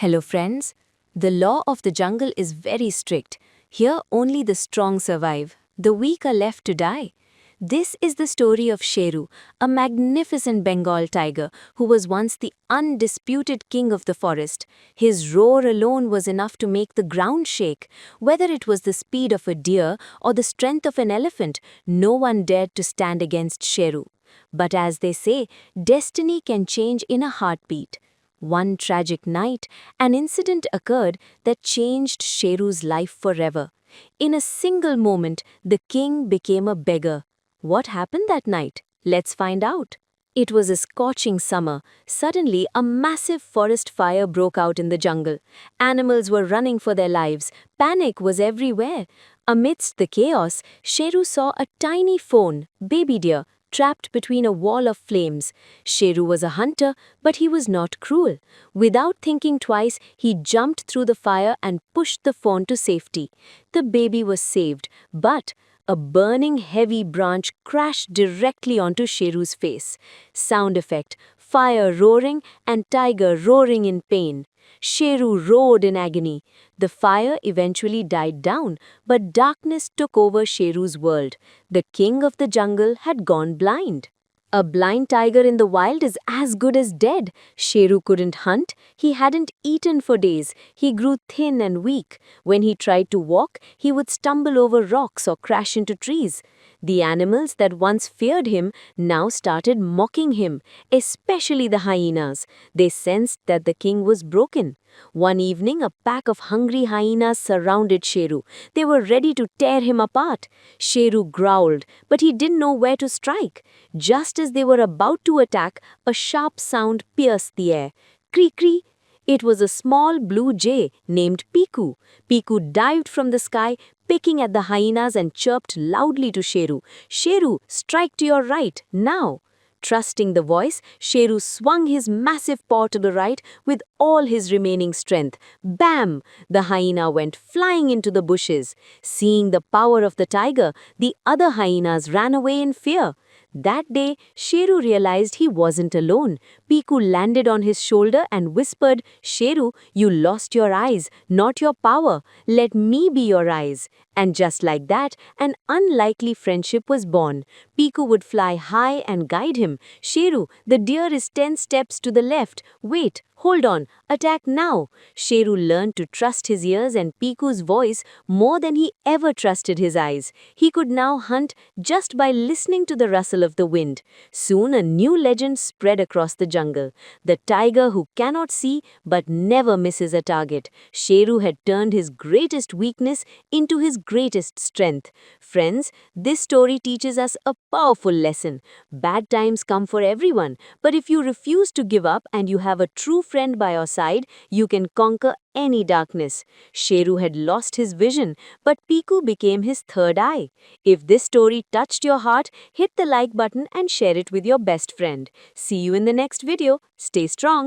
Hello friends. The law of the jungle is very strict. Here only the strong survive. The weak are left to die. This is the story of Sheru, a magnificent Bengal tiger who was once the undisputed king of the forest. His roar alone was enough to make the ground shake. Whether it was the speed of a deer or the strength of an elephant, no one dared to stand against Sheru. But as they say, destiny can change in a heartbeat. One tragic night, an incident occurred that changed Sheru's life forever. In a single moment, the king became a beggar. What happened that night? Let's find out. It was a scorching summer. Suddenly, a massive forest fire broke out in the jungle. Animals were running for their lives. Panic was everywhere. Amidst the chaos, Sheru saw a tiny fawn, baby deer, trapped between a wall of flames. Sheru was a hunter, but he was not cruel. Without thinking twice, he jumped through the fire and pushed the fawn to safety. The baby was saved, but a burning heavy branch crashed directly onto Sheru's face. Sound effect, fire roaring and tiger roaring in pain. Sheru roared in agony. The fire eventually died down, but darkness took over Sheru's world. The king of the jungle had gone blind. A blind tiger in the wild is as good as dead. Sheru couldn't hunt. He hadn't eaten for days. He grew thin and weak. When he tried to walk, he would stumble over rocks or crash into trees. The animals that once feared him now started mocking him, especially the hyenas. They sensed that the king was broken. One evening, a pack of hungry hyenas surrounded Sheru. They were ready to tear him apart. Sheru growled, but he didn't know where to strike. Just as they were about to attack, a sharp sound pierced the air. Cree-cree! It was a small blue jay named Piku. Piku dived from the sky, picking at the hyenas and chirped loudly to Sheru. Sheru, strike to your right, now! Trusting the voice, Sheru swung his massive paw to the right with all his remaining strength. Bam! The hyena went flying into the bushes. Seeing the power of the tiger, the other hyenas ran away in fear. That day, Sheru realized he wasn't alone. Piku landed on his shoulder and whispered, Sheru, you lost your eyes, not your power. Let me be your eyes. And just like that, an unlikely friendship was born. Piku would fly high and guide him. Sheru, the deer is 10 steps to the left. Wait, hold on, attack now. Sheru learned to trust his ears and Piku's voice more than he ever trusted his eyes. He could now hunt just by listening to the rustle of the wind. Soon a new legend spread across the jungle. The tiger who cannot see but never misses a target. Sheru had turned his greatest weakness into his greatest strength. Friends, this story teaches us a powerful lesson. Bad times come for everyone, but if you refuse to give up and you have a true friend by your side, you can conquer any darkness. Sheru had lost his vision, but Piku became his third eye. If this story touched your heart, hit the like button and share it with your best friend. See you in the next video. Stay strong.